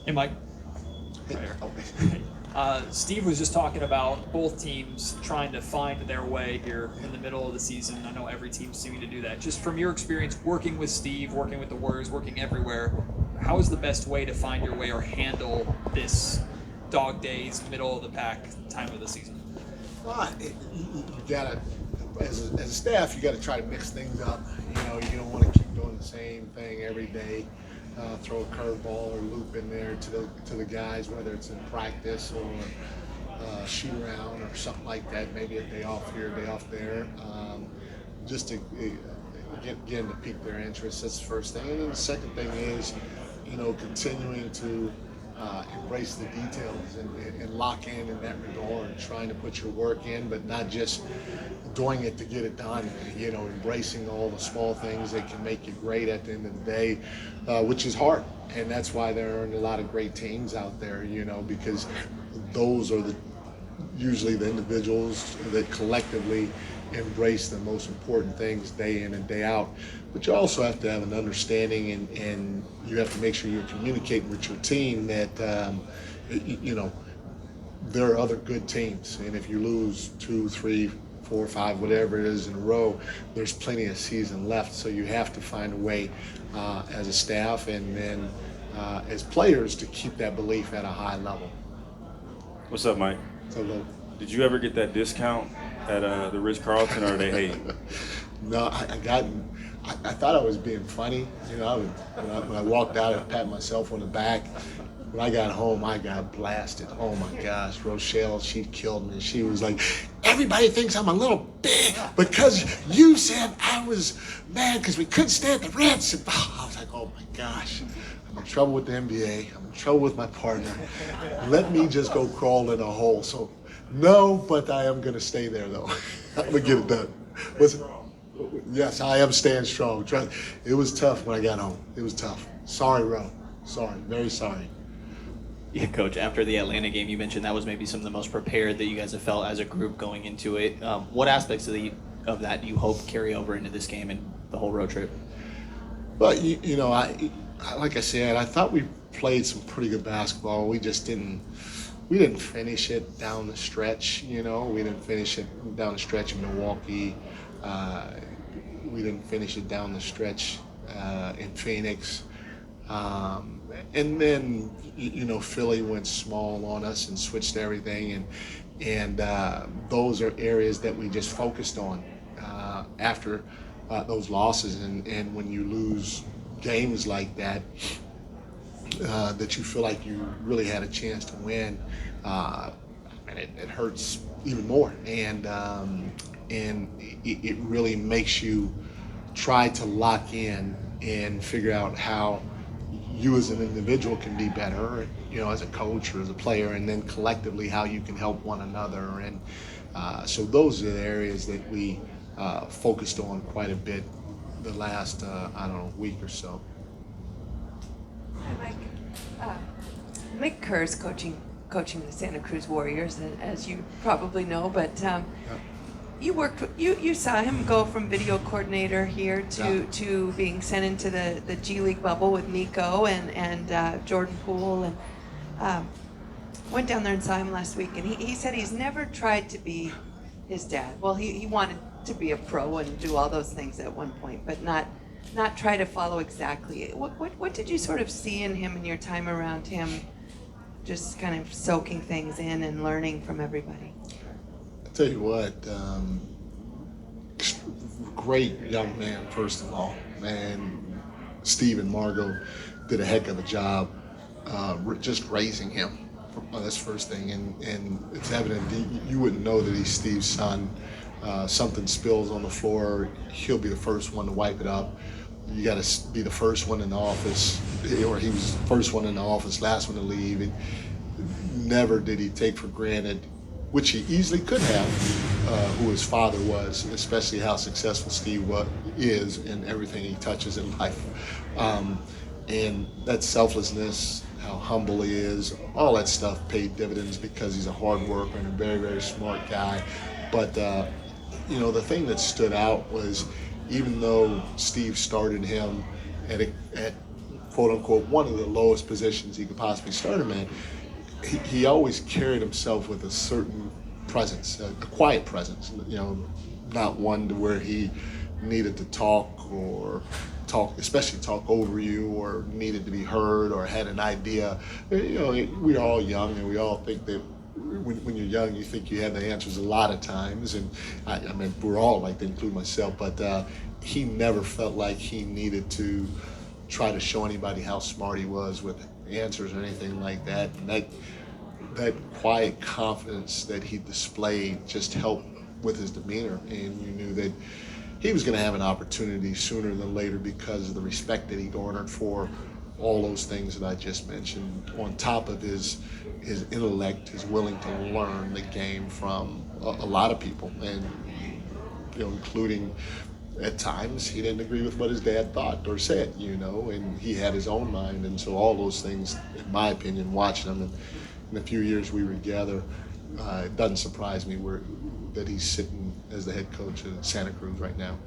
Hey, Mike. Steve was just talking about both teams trying to find their way here in the middle of the season. I know every team's seeming to do that. Just from your experience working with Steve, working with the Warriors, working everywhere, how is the best way to find your way or handle this dog days, middle of the pack time of the season? Well, you gotta, as a staff, you gotta try to mix things up. You don't want to keep doing the same thing every day. Throw a curveball or loop in there to the guys, whether it's in practice or shoot around or something like that. Maybe a day off here, a day off there, just to get to pique their interest. That's the first thing. And then the second thing is, continuing to embrace the details and lock in that regard, trying to put your work in, but not just doing it to get it done, embracing all the small things that can make you great at the end of the day, which is hard. And that's why there aren't a lot of great teams out there, because those are usually the individuals that collectively embrace the most important things day in and day out. But you also have to have an understanding and you have to make sure you're communicating with your team that, there are other good teams. And if you lose 2, 3, 4, 5, whatever it is in a row, there's plenty of season left. So you have to find a way as a staff and then as players to keep that belief at a high level. What's up, Mike? So, did you ever get that discount at the Ritz-Carlton, or are they hating? No, I thought I was being funny. When I walked out, I pat myself on the back. When I got home, I got blasted. Oh my gosh, Rochelle, she killed me. She was like, everybody thinks I'm a little big because you said I was mad because we couldn't stand the Reds. And I was like, oh my gosh, I'm in trouble with the NBA. I'm in trouble with my partner. Let me just go crawl in a hole. So, no, but I am going to stay there though. I'm going to get it done. Yes, I am staying strong. It was tough when I got home. It was tough. Sorry, Ro. Sorry. Very sorry. Yeah, Coach, after the Atlanta game, you mentioned that was maybe some of the most prepared that you guys have felt as a group going into it. What aspects of that do you hope carry over into this game and the whole road trip? Well, like I said, I thought we played some pretty good basketball. We just didn't finish it down the stretch. We didn't finish it down the stretch in Milwaukee. We didn't finish it down the stretch in Phoenix. And then, Philly went small on us and switched everything. And those are areas that we just focused on after those losses. And when you lose games like that, that you feel like you really had a chance to win, and it hurts even more. And it really makes you try to lock in and figure out how you as an individual can be better, as a coach or as a player, and then collectively how you can help one another. And so those are the areas that we focused on quite a bit the last, week or so. Hi, Mike. Mike Kerr's coaching the Santa Cruz Warriors, as you probably know, but you saw him go from video coordinator here to being sent into the G League bubble with Nico and Jordan Poole, and went down there and saw him last week, and he said he's never tried to be his dad. Well, he wanted to be a pro and do all those things at one point, but not try to follow exactly. What did you sort of see in him in your time around him, just kind of soaking things in and learning from everybody? I'll tell you what, great young man, first of all. Man, Steve and Margot did a heck of a job just raising him. That's the first thing. And it's evident you wouldn't know that he's Steve's son. Something spills on the floor, he'll be the first one to wipe it up. You got to be the first one in the office, or he was the first one in the office, last one to leave. And never did he take for granted, which he easily could have, who his father was, especially how successful Steve is in everything he touches in life. And that selflessness, how humble he is, all that stuff paid dividends because he's a hard worker and a very, very smart guy. But, the thing that stood out was, even though Steve started him at quote unquote one of the lowest positions he could possibly start him in, he always carried himself with a certain presence, a quiet presence, not one to where he needed to talk, especially talk over you, or needed to be heard, or had an idea. We're all young, and we all think that when you're young, you think you have the answers a lot of times, and I mean, we're all like that, including myself, but he never felt like he needed to try to show anybody how smart he was with answers or anything like that. And that quiet confidence that he displayed just helped with his demeanor, and you knew that he was going to have an opportunity sooner than later because of the respect that he garnered for all those things that I just mentioned, on top of his intellect, his willing to learn the game from a lot of people, and including at times he didn't agree with what his dad thought or said, and he had his own mind. And so all those things, in my opinion, watching him in the few years we were together, it doesn't surprise me that he's sitting as the head coach at Santa Cruz right now.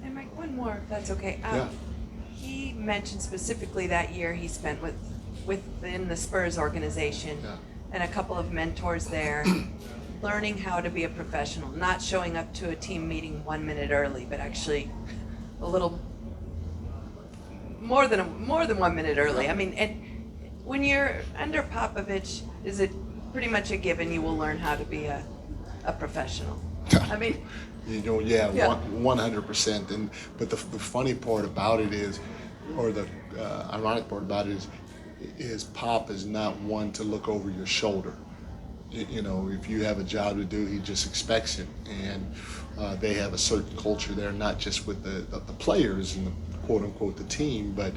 And Mike, one more, if that's okay. Yeah. He mentioned specifically that year he spent within the Spurs organization, Yeah. and a couple of mentors there, learning how to be a professional, not showing up to a team meeting 1 minute early, but actually a little more than 1 minute early. I mean, and when you're under Popovich, is it pretty much a given you will learn how to be a professional? I mean, Yeah. Yeah. 100%. But the funny part about it is, or the ironic part about it is Pop is not one to look over your shoulder. If you have a job to do, he just expects it. And they have a certain culture there, not just with the players and the quote unquote the team, but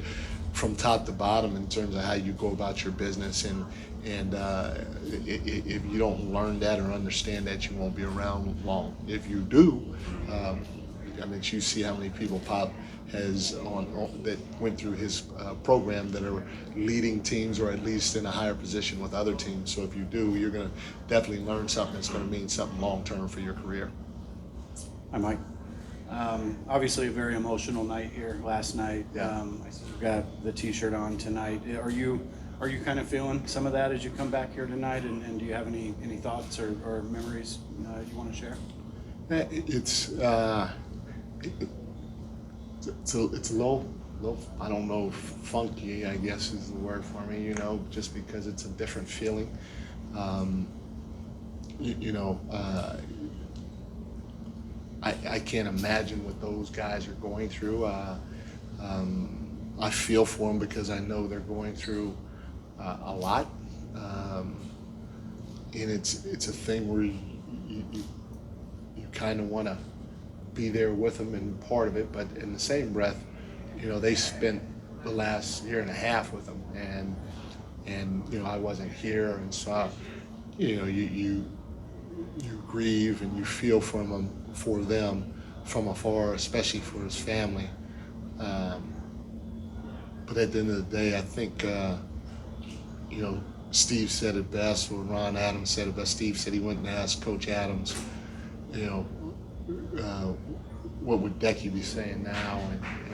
from top to bottom in terms of how you go about your business. And if you don't learn that or understand that, you won't be around long. If you do, you see how many people Pop has that went through his program that are leading teams, or at least in a higher position with other teams. So if you do, you're going to definitely learn something that's going to mean something long term for your career. Hi, Mike. Obviously a very emotional night here last night. Yeah. I see you've got the T-shirt on tonight. Are you kind of feeling some of that as you come back here tonight? And do you have any thoughts or memories you want to share? It's a little, I don't know, funky, I guess is the word for me, just because it's a different feeling. I can't imagine what those guys are going through. I feel for them because I know they're going through a lot. And it's a thing where you kind of want to be there with them and part of it, but in the same breath, they spent the last year and a half with them, and I wasn't here, and so you grieve and you feel for them from afar, especially for his family. But at the end of the day, I think Steve said it best, or Ron Adams said it best. Steve said he went and asked Coach Adams, what would Becky be saying now?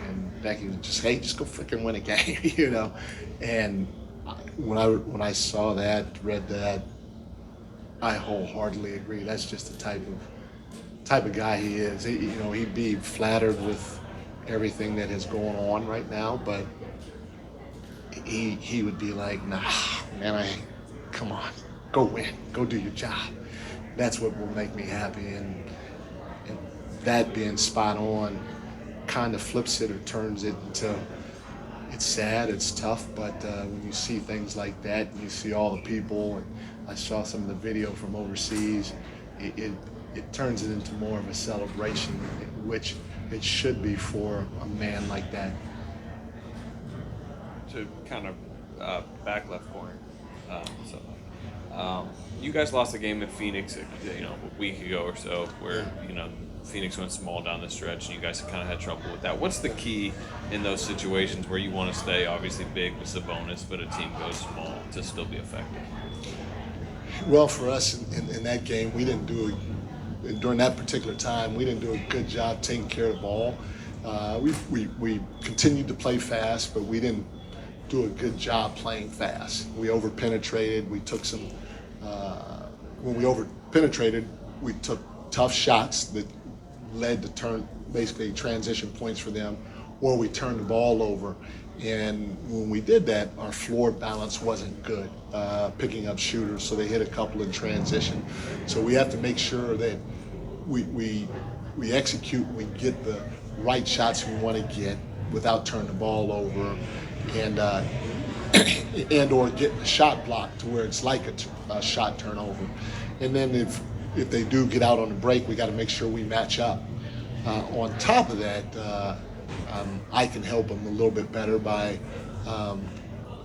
And Becky would just, hey, just go freaking win a game, And when I saw that, read that, I wholeheartedly agree. That's just the type of guy he is. He'd be flattered with everything that is going on right now, but he would be like, nah, man, come on, go win, go do your job. That's what will make me happy. And that being spot on kind of flips it or turns it into, it's sad, it's tough, but when you see things like that, and you see all the people, and I saw some of the video from overseas, it turns it into more of a celebration, which it should be for a man like that. To kind of back left corner. You guys lost a game in Phoenix, a week ago or so, where Phoenix went small down the stretch, and you guys kind of had trouble with that. What's the key in those situations where you want to stay obviously big with Sabonis, but a team goes small to still be effective? Well, for us in that game, we didn't during that particular time, we didn't do a good job taking care of the ball. We continued to play fast, but we didn't do a good job playing fast. We over-penetrated. We took some, when we over-penetrated, we took tough shots that led to basically transition points for them, or we turned the ball over. And when we did that, our floor balance wasn't good, picking up shooters, so they hit a couple in transition. So we have to make sure that we execute, we get the right shots we want to get without turning the ball over, and or getting a shot block to where it's like a shot turnover. And then if they do get out on the break, we got to make sure we match up. On top of that, I can help them a little bit better by,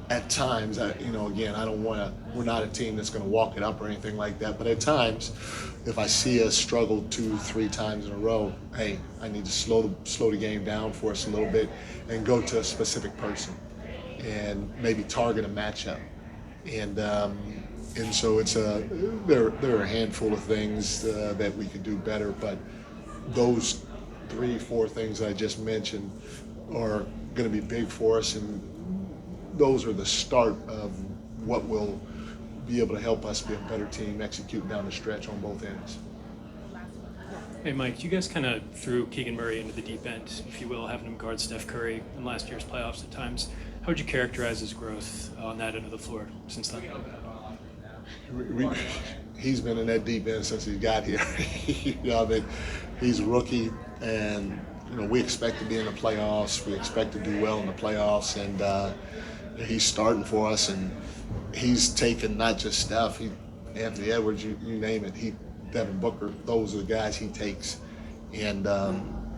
at times, again, I don't want to, we're not a team that's going to walk it up or anything like that, but at times, if I see us struggle 2-3 times in a row, hey, I need to slow the game down for us a little bit and go to a specific person and maybe target a matchup. And so there are a handful of things that we could do better, but those 3-4 things I just mentioned are going to be big for us, and those are the start of what will be able to help us be a better team executing down the stretch on both ends. Hey, Mike, you guys kind of threw Keegan Murray into the deep end, if you will, having him guard Steph Curry in last year's playoffs at times. How would you characterize his growth on that end of the floor since then? He's been in that deep end since he got here. He's a rookie, and we expect to be in the playoffs. We expect to do well in the playoffs, and he's starting for us. And he's taken not just Steph, Anthony Edwards, you name it. Devin Booker. Those are the guys he takes, and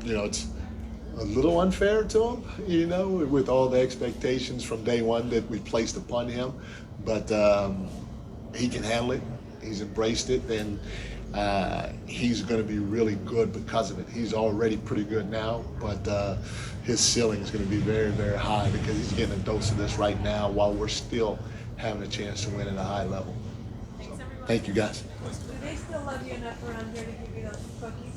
it's a little unfair to him, with all the expectations from day one that we placed upon him. But he can handle it. He's embraced it, and he's going to be really good because of it. He's already pretty good now, but his ceiling is going to be very, very high because he's getting a dose of this right now while we're still having a chance to win at a high level. So, thank you, guys. Do they still love you enough around here to give you those cookies?